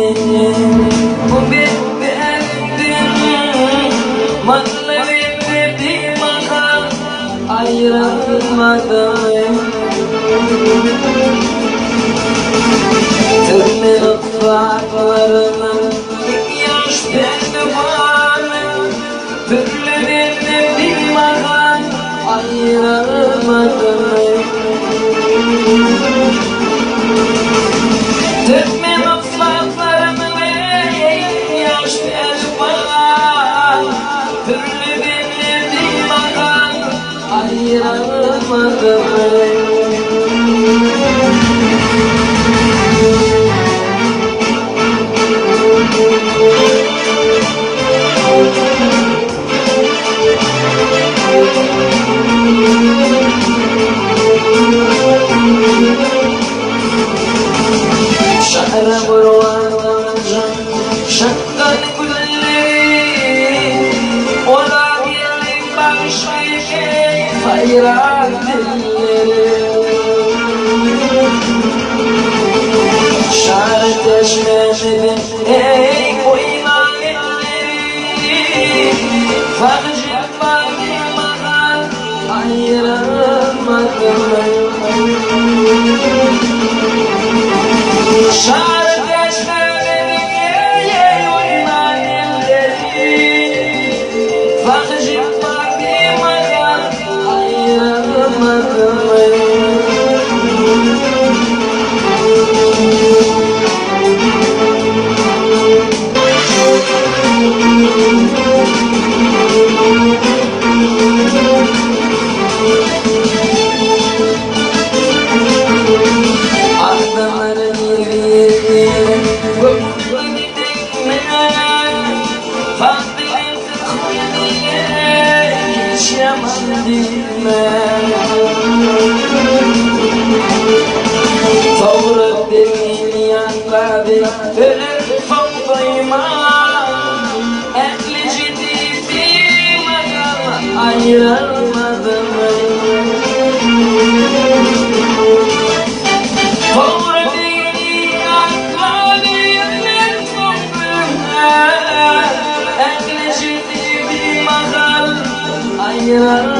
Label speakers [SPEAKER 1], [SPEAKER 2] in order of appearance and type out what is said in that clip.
[SPEAKER 1] bu benim manevi bir makam ayrılmadım. Tümü ıslaklarımın yaş pehlivanı türlü bir makam ayrılmadım. Tümü ıslaklarımın yaş pehlivanı türlü bir makam ayrılmadım. Şehre vurulacak şakkat gülleri ola birlik bağışlayacak hayrat dilleri. Şehre teşmeşedi ey koyulan elleri fakcık bakmadan ayrılmadım. Şarkı teşmeşedi ey koyulan elleri fakcık bakmadan ayrılmadım. Savrup demin yanladı ölür fondayma ehli ciddi bir makama ayrılmadım. Savrup demin yanladı ölür fondayma ehli ciddi bir makama ayrılmadım.